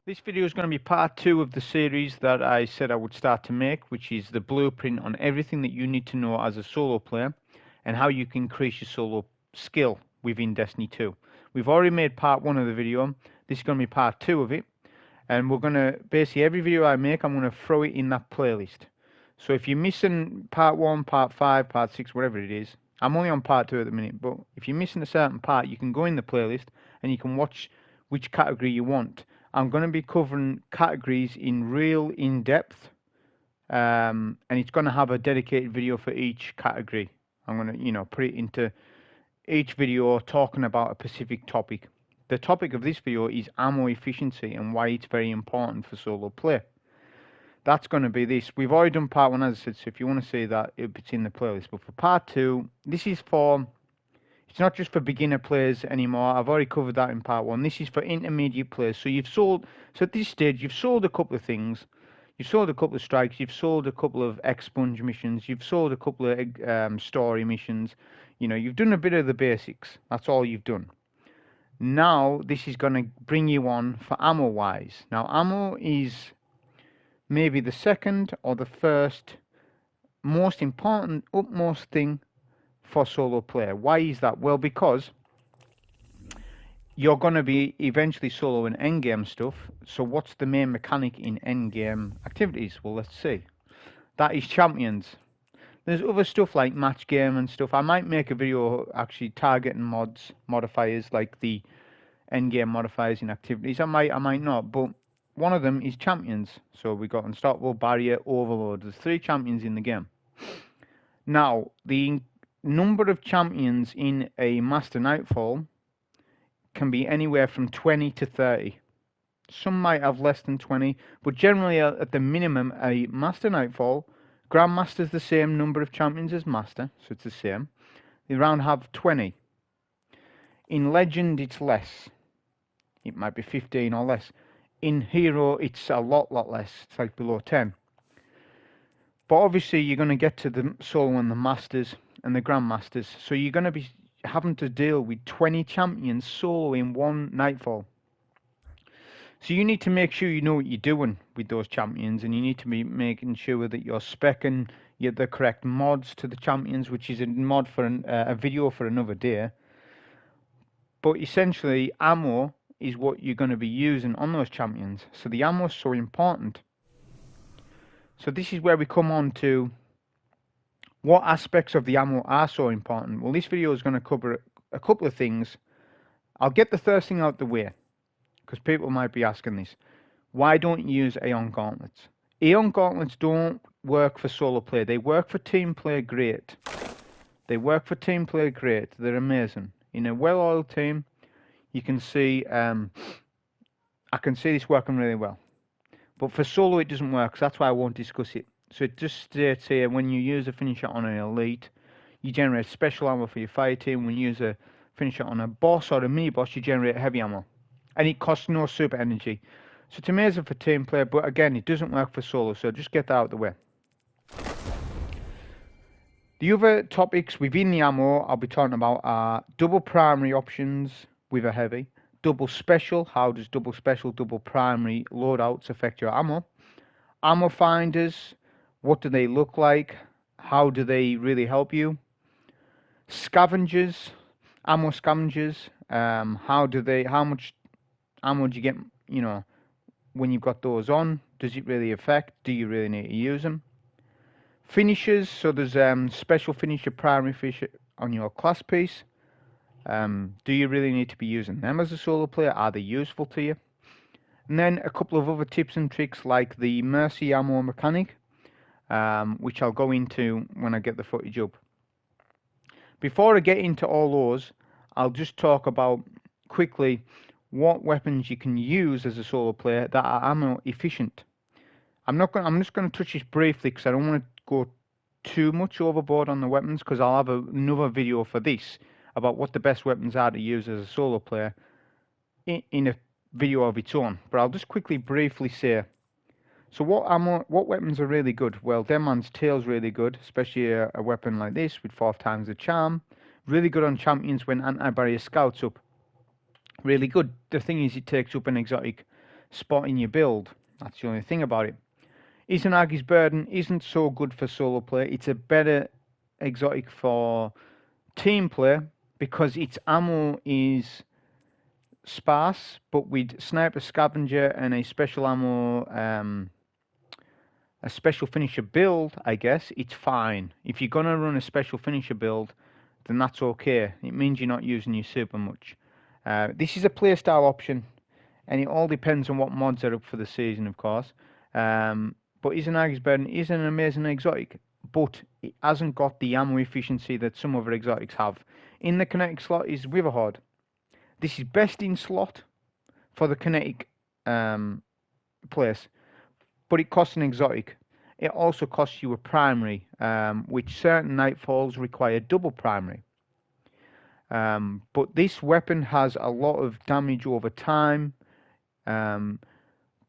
This video is going to be part 2 of the series that I said I would start to make, which is the blueprint on everything that you need to know as a solo player and how you can increase your solo skill within Destiny 2. We've already made part 1 of the video. This is going to be part 2 of it, and we're going to, basically every video I make, I'm going to throw it in that playlist. So if you're missing part 1, part 5, part 6, whatever it is, I'm only on part 2 at the minute, but if you're missing a certain part, you can go in the playlist and you can watch which category you want. I'm going to be covering categories in real in-depth, and it's going to have a dedicated video for each category. I'm going to, put it into each video talking about a specific topic. The topic of this video is ammo efficiency and why it's very important for solo play. That's going to be this. We've already done part 1, as I said, so if you want to see that, it's in the playlist. But for part 2, this is for... It's not just for beginner players anymore. I've already covered that in part 1. This is for intermediate players. So at this stage, you've sold a couple of things. You've sold a couple of strikes. You've sold a couple of expunge missions. You've sold a couple of story missions. You've done a bit of the basics. That's all you've done. Now, this is going to bring you on for ammo-wise. Now, ammo is maybe the second or the first most important, utmost thing for solo player. Why is that? Well, because you're going to be eventually soloing endgame stuff. So what's the main mechanic in endgame activities? Well, let's see. That is champions. There's other stuff like match game and stuff. I might make a video actually targeting modifiers like the endgame modifiers in activities. I might not, but one of them is champions. So we got unstoppable, barrier, overload. There's 3 champions in the game. Now, the number of champions in a Master Nightfall can be anywhere from 20 to 30. Some might have less than 20, but generally at the minimum, a Master Nightfall, Grandmaster's the same number of champions as Master, so it's the same. They around have 20. In Legend, it's less. It might be 15 or less. In Hero, it's a lot less. It's like below 10. But obviously, you're going to get to the Solo and the Masters and the Grandmasters. So you're going to be having to deal with 20 champions solo in one Nightfall. So you need to make sure you know what you're doing with those champions, and you need to be making sure that you're speccing the correct mods to the champions, which is a mod for a video for another day. But essentially, ammo is what you're going to be using on those champions. So the ammo is so important. So this is where we come on to what aspects of the ammo are so important. Well, this video is going to cover a couple of things. I'll get the first thing out the way, because people might be asking this. Why don't you use Aeon Gauntlets? Aeon Gauntlets don't work for solo play. They work for team play great. They're amazing. In a well-oiled team, you can see, I can see this working really well. But for solo, it doesn't work, so that's why I won't discuss it. So it just states here, when you use a finisher on an elite, you generate special ammo for your fire team. When you use a finisher on a boss or a mini-boss, you generate heavy ammo. And it costs no super energy. So it's amazing for team play, but again, it doesn't work for solo, so just get that out of the way. The other topics within the ammo I'll be talking about are double primary options with a heavy, double special, how does double special, double primary loadouts affect your ammo, ammo finders, what do they look like, how do they really help you, scavengers, ammo scavengers, how much ammo do you get, when you've got those on, does it really affect, do you really need to use them, finishers, so there's special finisher, primary finisher on your class piece. Do you really need to be using them as a solo player? Are they useful to you? And then a couple of other tips and tricks like the Mercy ammo mechanic, which I'll go into when I get the footage up. Before I get into all those, I'll just talk about quickly what weapons you can use as a solo player that are ammo efficient. I'm just going to touch this briefly because I don't want to go too much overboard on the weapons, because I'll have another video for this about what the best weapons are to use as a solo player in a video of its own. But I'll just quickly briefly say, so what weapons are really good? Well, Dead Man's Tail's really good, especially a weapon like this with 4 times the charm. Really good on champions when anti-barrier scouts up. Really good. The thing is, it takes up an exotic spot in your build. That's the only thing about it. Izanagi's Burden isn't so good for solo play. It's a better exotic for team play because its ammo is sparse, but with Sniper Scavenger and a special ammo, a special finisher build, I guess, it's fine. If you're going to run a special finisher build, then that's okay. It means you're not using your super much. This is a playstyle option, and it all depends on what mods are up for the season, of course. But Izanagi's Burden is an amazing exotic, but it hasn't got the ammo efficiency that some other exotics have. In the kinetic slot is Witherhoard. This is best in slot for the kinetic place, but it costs an exotic. It also costs you a primary, which certain nightfalls require double primary. But this weapon has a lot of damage over time. Per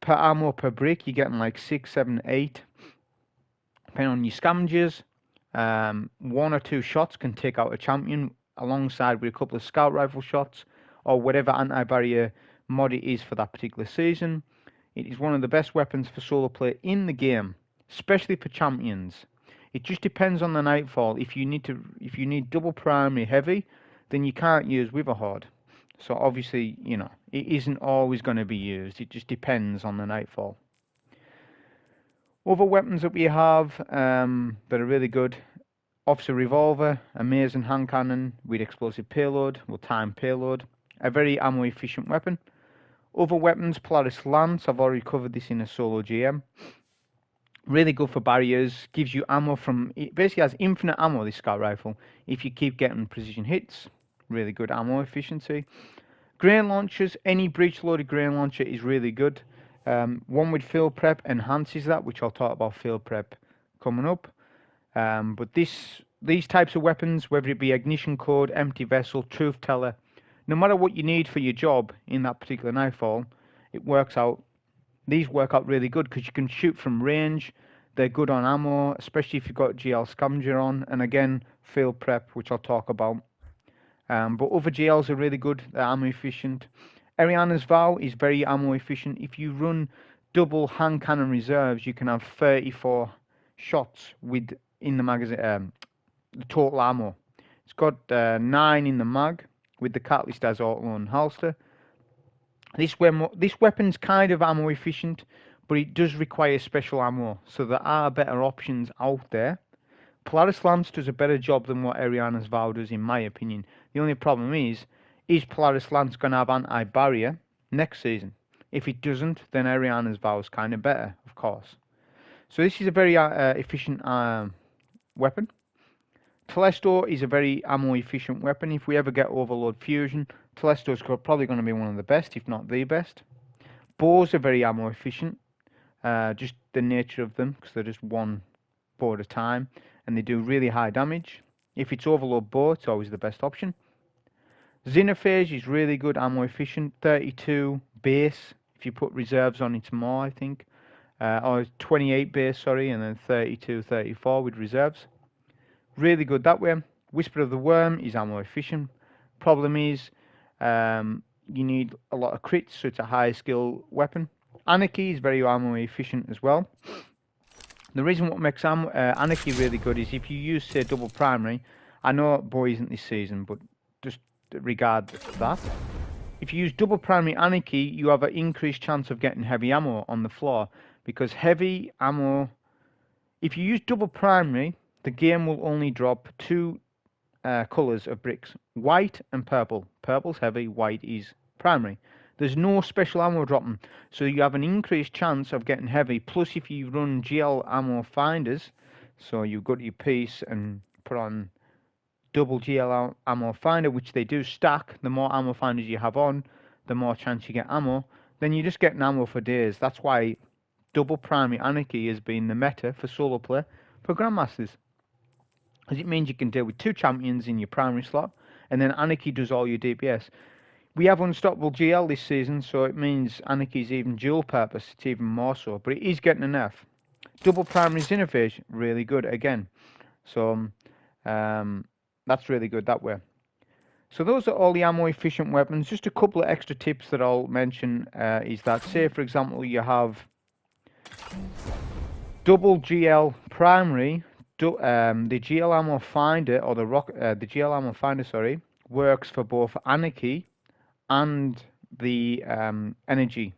ammo per brick, you're getting like 6, 7, 8. Depending on your scavengers, 1 or 2 shots can take out a champion alongside with a couple of scout rifle shots or whatever anti-barrier mod it is for that particular season. It is one of the best weapons for solo play in the game, especially for champions. It just depends on the nightfall. If you need double primary heavy, then you can't use Witherhoard. So obviously, it isn't always going to be used. It just depends on the nightfall. Other weapons that we have that are really good. Officer Revolver, amazing hand cannon with explosive payload, time payload. A very ammo efficient weapon. Other weapons, Polaris Lance, I've already covered this in a solo GM. Really good for barriers, gives you ammo it basically has infinite ammo, this scout rifle, if you keep getting precision hits. Really good ammo efficiency. Grain launchers, any breach loaded grain launcher is really good. One with field prep enhances that, which I'll talk about field prep coming up. But these types of weapons, whether it be ignition code, empty vessel, truth teller, no matter what you need for your job in that particular nightfall, these work out really good because you can shoot from range. They're good on ammo, especially if you've got GL Scavenger on, and again, field prep, which I'll talk about. But other GLs are really good, they're ammo efficient. Ariana's Vow is very ammo efficient. If you run double hand cannon reserves, you can have 34 shots in the magazine, the total ammo. It's got 9 in the mag with the catalyst as auto and holster. This weapon's kind of ammo efficient, but it does require special ammo, so there are better options out there. Polaris Lance does a better job than what Ariana's Vow does, in my opinion. The only problem is Polaris Lance going to have anti-barrier next season? If it doesn't, then Ariana's Vow is kind of better, of course. So this is a very efficient weapon. Telesto is a very ammo efficient weapon. If we ever get Overload Fusion, Telesto is probably going to be one of the best, if not the best. Bows are very ammo efficient, just the nature of them, because they're just one bow at a time, and they do really high damage. If it's Overload Bow, it's always the best option. Xenophage is really good ammo efficient, 32 base. If you put reserves on, it's more, I think. Or 28 base, sorry, and then 32, 34 with reserves. Really good that way. Whisper of the Worm is ammo efficient. Problem is, you need a lot of crits, so it's a high skill weapon. Anarchy is very ammo efficient as well. The reason what makes Anarchy really good is if you use, say, double primary. I know Boy isn't this season, but just regard that. If you use double primary Anarchy, you have an increased chance of getting heavy ammo on the floor, because heavy ammo, if you use double primary, the game will only drop 2 colours of bricks, white and purple. Purple's heavy, white is primary. There's no special ammo dropping, so you have an increased chance of getting heavy. Plus, if you run GL ammo finders, so you go to your piece and put on double GL ammo finder, which they do stack. The more ammo finders you have on, the more chance you get ammo. Then you're just getting ammo for days. That's why double primary Anarchy has been the meta for solo play for Grandmasters, because it means you can deal with 2 champions in your primary slot, and then Anarchy does all your DPS. We have Unstoppable GL this season, so it means Anarchy's even dual purpose. It's even more so, but it is getting a nerf. Double primary Xenophage, really good again. So that's really good that way. So those are all the ammo efficient weapons. Just a couple of extra tips that I'll mention is that, say for example, you have double GL primary. The GL ammo finder or the GL ammo finder, sorry, works for both Anarchy and the energy.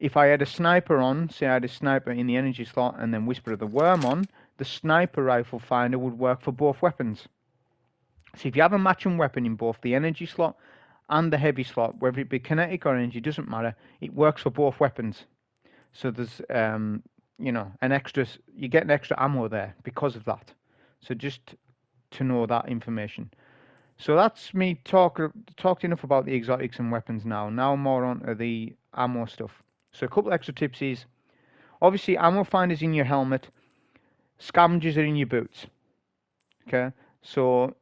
If I had a sniper on, say I had a sniper in the energy slot and then Whisper of the Worm on, the sniper rifle finder would work for both weapons. So if you have a matching weapon in both the energy slot and the heavy slot, whether it be kinetic or energy, doesn't matter, it works for both weapons. So there's, you know, you get an extra ammo there because of that. So just to know that information. So that's me talked enough about the exotics and weapons now. Now more on to the ammo stuff. So a couple extra tips is, obviously ammo finders in your helmet, scavengers are in your boots. Okay, so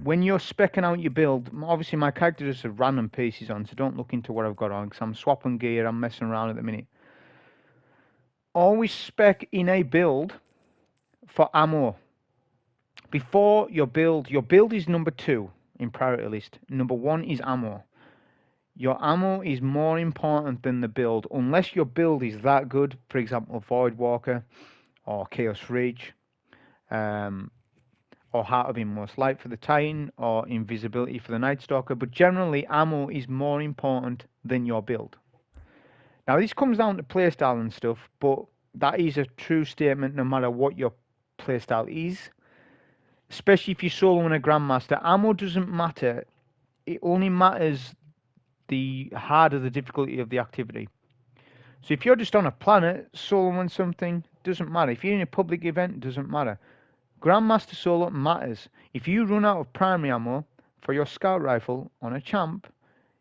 when you're speccing out your build, obviously my character just has random pieces on, so don't look into what I've got on because I'm swapping gear, I'm messing around at the minute. Always spec in a build for ammo. Before your build is number 2 in priority list. Number 1 is ammo. Your ammo is more important than the build, unless your build is that good, for example, Void Walker or Chaos Reach, or Heart of Inmost Light for the Titan, or Invisibility for the Night Stalker, but generally ammo is more important than your build. Now this comes down to playstyle and stuff, but that is a true statement no matter what your playstyle is, especially if you're soloing a Grandmaster. Ammo doesn't matter, it only matters the harder the difficulty of the activity. So if you're just on a planet soloing something, doesn't matter. If you're in a public event, doesn't matter. Grandmaster solo matters. If you run out of primary ammo for your scout rifle on a champ,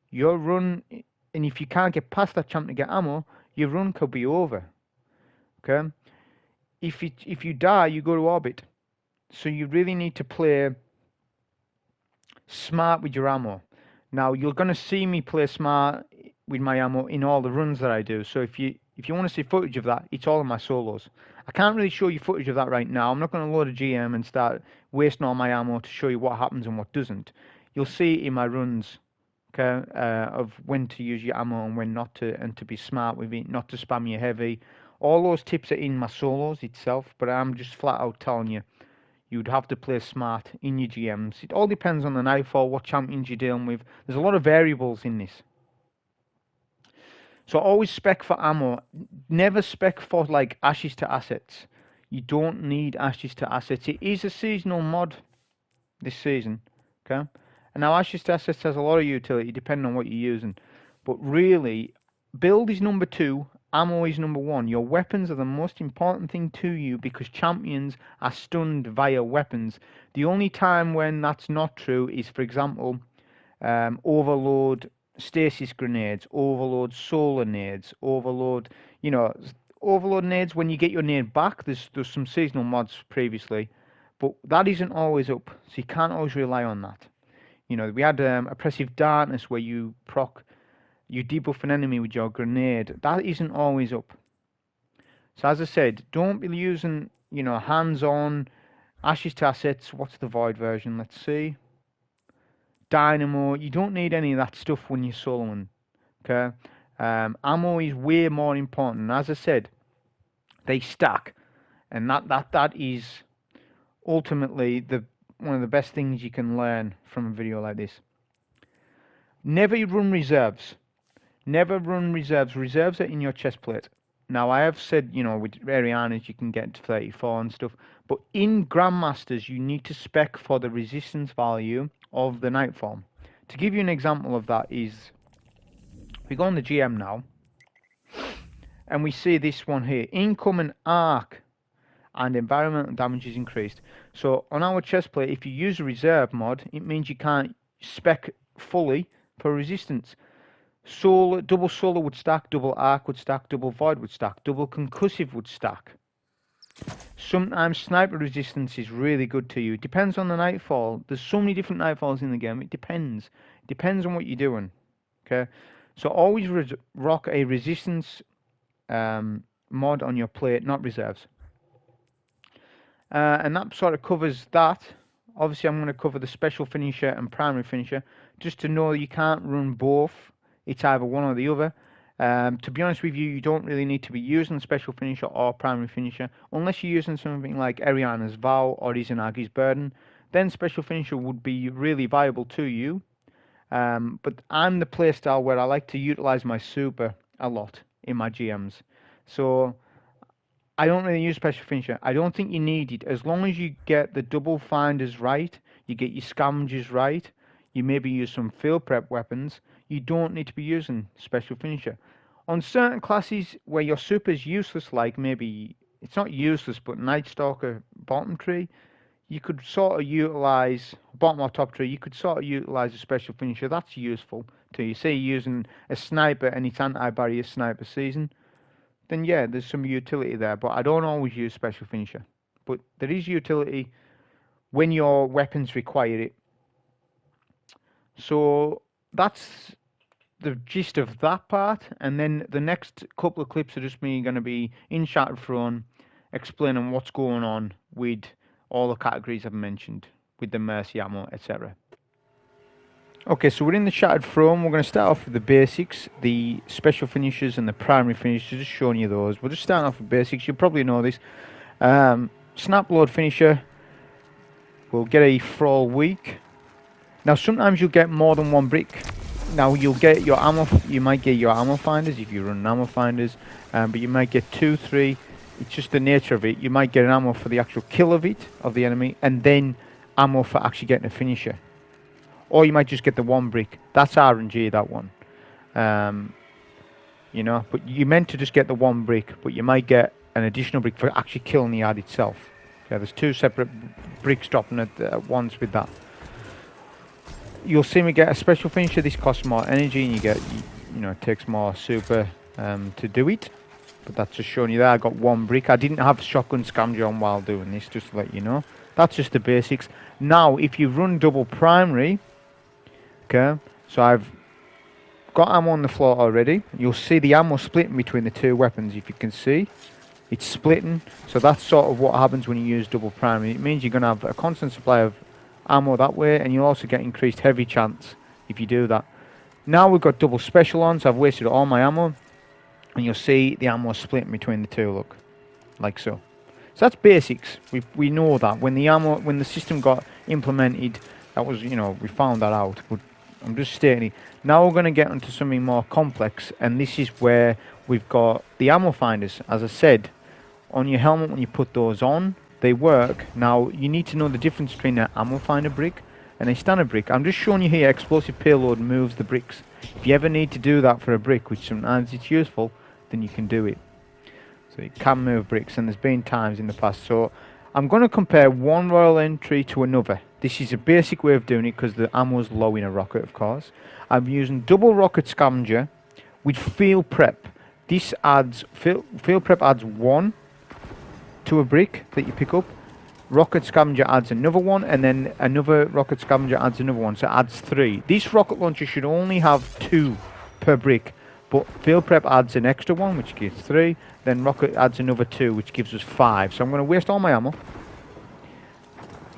your run, and if you can't get past that champ to get ammo, your run could be over. Okay? If you die, you go to orbit. So you really need to play smart with your ammo. Now you're going to see me play smart with my ammo in all the runs that I do. So if you want to see footage of that, it's all in my solos. I can't really show you footage of that right now. I'm not going to load a GM and start wasting all my ammo to show you what happens and what doesn't. You'll see it in my runs, okay, of when to use your ammo and when not to, and to be smart with it, not to spam your heavy. All those tips are in my solos itself, but I'm just flat out telling you, you'd have to play smart in your GMs. It all depends on the nightfall, what champions you're dealing with. There's a lot of variables in this. So always spec for ammo. Never spec for like ashes to assets. You don't need ashes to assets. It is a seasonal mod this season. Okay? And now ashes to assets has a lot of utility depending on what you're using. But really, build is number 2, ammo is number 1. Your weapons are the most important thing to you because champions are stunned via weapons. The only time when that's not true is, for example, overload stasis grenades, overload solar nades, overload nades when you get your nade back. There's some seasonal mods previously, but that isn't always up, so you can't always rely on that. You know, we had oppressive darkness where you debuff an enemy with your grenade. That isn't always up. So as I said, don't be using, hands-on ashes to assets. What's the void version? Let's see. Dynamo. You don't need any of that stuff when you're soloing. Okay. Ammo is way more important. And as I said, they stack, and that is ultimately one of the best things you can learn from a video like this. Never run reserves. Never run reserves. Reserves are in your chest plate. Now, I have said, with Arianas you can get to 34 and stuff, but in Grandmasters you need to spec for the resistance value of the Nightform. To give you an example of that is, we go on the GM now, and we see this one here, incoming arc and environmental damage is increased. So on our chest plate, if you use a reserve mod, it means you can't spec fully for resistance. Double solar would stack, double arc would stack, double void would stack, double concussive would stack. Sometimes sniper resistance is really good to you. It depends on the nightfall. There's so many different nightfalls in the game. It depends. It depends on what you're doing. Okay, so always rock a resistance mod on your plate, not reserves. And that sort of covers that. Obviously, I'm going to cover the special finisher and primary finisher, just to know you can't run both. It's either one or the other. To be honest with you, you don't really need to be using special finisher or primary finisher, unless you're using something like Ariana's Vow or Izanagi's Burden. Then special finisher would be really viable to you. But I'm the playstyle where I like to utilize my super a lot in my GMs. So I don't really use special finisher. I don't think you need it. As long as you get the double finders right, you get your scavengers right, you maybe use some field prep weapons, you don't need to be using special finisher. On certain classes where your super is useless, like maybe, it's not useless, but Night Stalker bottom tree, you could sort of utilize, bottom or top tree, you could sort of utilize a special finisher. That's useful to you. Say you're using a sniper and it's anti-barrier sniper season, then yeah, there's some utility there. But I don't always use special finisher. But there is utility when your weapons require it. So that's the gist of that part. And then the next couple of clips are just me going to be in Shattered Throne explaining what's going on with all the categories I've mentioned, with the mercy ammo, etc. Okay, so we're in the Shattered Throne. We're going to start off with the basics, the special finishes and the primary finishes, just showing you those. We're just starting off with basics. You probably know this. Snap load finisher will get a Thrall weak. Now, sometimes you'll get more than one brick. Now, you'll get your ammo, you might get your ammo finders if you run ammo finders, but you might get 2, 3. It's just the nature of it. You might get an ammo for the actual kill of it, of the enemy, and then ammo for actually getting a finisher. Or you might just get the one brick. That's RNG, that one. You know, but you meant to just get the one brick, but you might get an additional brick for actually killing the ad itself. Okay, there's 2 separate bricks dropping at once with that. You'll see me get a special finisher. This costs more energy, and you know, it takes more super to do it. But that's just showing you there. I got 1 brick. I didn't have shotgun scavenger on while doing this, just to let you know. That's just the basics. Now, if you run double primary, okay, so I've got ammo on the floor already. You'll see the ammo splitting between the 2 weapons. If you can see, it's splitting. So that's sort of what happens when you use double primary. It means you're going to have a constant supply of ammo that way, and you'll also get increased heavy chance if you do that. Now we've got double special on, so I've wasted all my ammo. And you'll see the ammo splitting between the 2, look, like so. So that's basics. We know that when the system got implemented, that was, you know, we found that out. But I'm just stating it. Now we're going to get into something more complex, and this is where we've got the ammo finders. As I said, on your helmet when you put those on, they work. Now you need to know the difference between an ammo finder brick and a standard brick. I'm just showing you here. Explosive payload moves the bricks. If you ever need to do that for a brick, which sometimes it's useful, then you can do it. So it can move bricks, and there's been times in the past. So I'm going to compare one royal entry to another. This is a basic way of doing it because the ammo's low in a rocket, of course. I'm using double rocket scavenger with field prep. This adds field prep adds 1 to a brick that you pick up. Rocket scavenger adds another 1, and then another rocket scavenger adds another 1, so it adds 3. This rocket launcher should only have 2 per brick. But field prep adds an extra 1, which gives 3. Then rocket adds another 2, which gives us 5. So I'm going to waste all my ammo.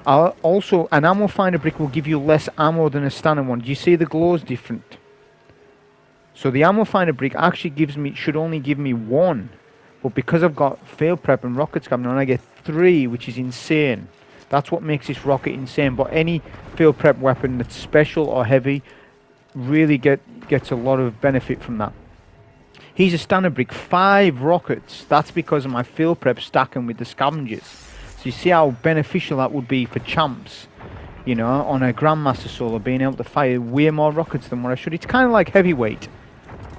Also, an ammo finder brick will give you less ammo than a standard one. Do you see the glow's different? So the ammo finder brick actually should only give me 1. But because I've got field prep and rocket scavenger, I get 3, which is insane. That's what makes this rocket insane. But any field prep weapon that's special or heavy really gets a lot of benefit from that. He's a standard brick, 5 rockets. That's because of my field prep stacking with the scavengers. So you see how beneficial that would be for champs, you know, on a Grandmaster solo, being able to fire way more rockets than what I should. It's kind of like heavyweight,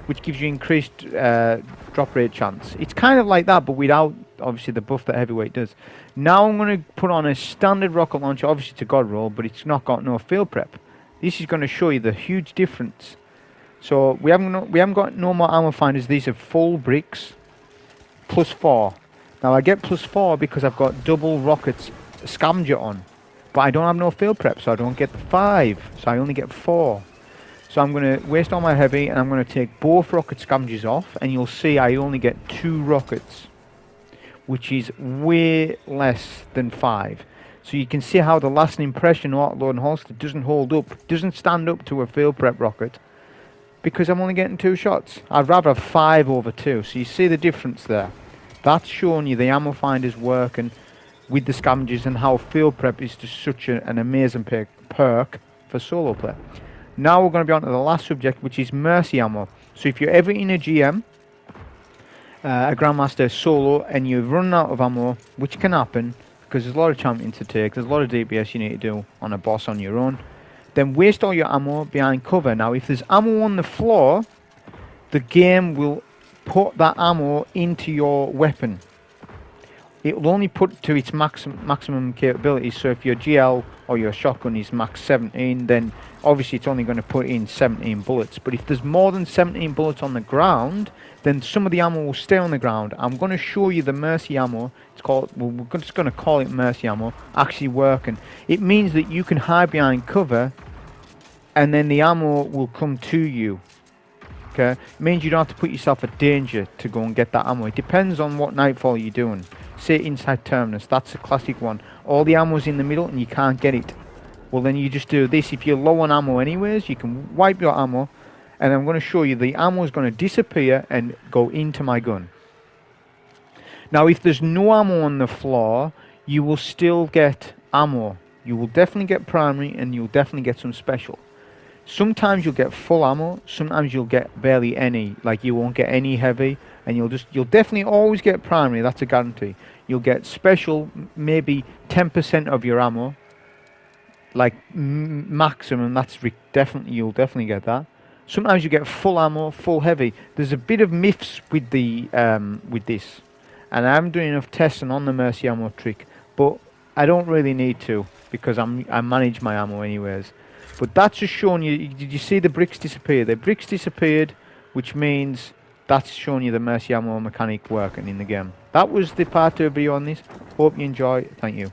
which gives you increased drop rate chance. It's kind of like that, but without, obviously, the buff that heavyweight does. Now I'm going to put on a standard rocket launcher. Obviously, it's a god roll, but it's not got no field prep. This is going to show you the huge difference. So we haven't got no more ammo finders. These are full bricks, plus 4. Now I get plus 4 because I've got double rockets scavenger on, but I don't have no field prep, so I don't get the 5. So I only get 4. So I'm going to waste all my heavy, and I'm going to take both rocket scavengers off, and you'll see I only get 2 rockets, which is way less than 5. So you can see how the lasting impression autoload and holster doesn't hold up, doesn't stand up to a field prep rocket, because I'm only getting 2 shots. I'd rather have 5 over 2. So you see the difference there. That's showing you the ammo finders working with the scavengers and how field prep is just such an amazing perk for solo play. Now we're going to be on to the last subject, which is mercy ammo. So if you're ever in a GM, a Grandmaster solo, and you've run out of ammo, which can happen, because there's a lot of champions to take, there's a lot of DPS you need to do on a boss on your own, then waste all your ammo behind cover. Now if there's ammo on the floor, the game will put that ammo into your weapon. It will only put to its maximum capability. So if your GL or your shotgun is max 17, then obviously it's only going to put in 17 bullets. But if there's more than 17 bullets on the ground, then some of the ammo will stay on the ground. I'm going to show you the mercy ammo. It's called, well, we're just going to call it mercy ammo, actually working. It means that you can hide behind cover and then the ammo will come to you. Okay, it means you don't have to put yourself at danger to go and get that ammo. It depends on what nightfall you're doing. Say inside Terminus, that's a classic one. All the ammo's in the middle and you can't get it. Well, then you just do this. If you're low on ammo anyways, you can wipe your ammo, and I'm going to show you the ammo is going to disappear and go into my gun. Now if there's no ammo on the floor, you will still get ammo. You will definitely get primary and you'll definitely get some special. Sometimes you'll get full ammo, sometimes you'll get barely any, like you won't get any heavy, and you'll definitely always get primary, that's a guarantee. You'll get special, maybe 10% of your ammo, like maximum, that's you'll definitely get that. Sometimes you get full ammo, full heavy. There's a bit of myths with the with this, and I haven't done enough testing on the mercy ammo trick, but I don't really need to, because I manage my ammo anyways. But that's just showing you, did you see the bricks disappear? The bricks disappeared, which means that's showing you the mercy ammo mechanic working in the game. That was the part 2 video on this. Hope you enjoy. Thank you.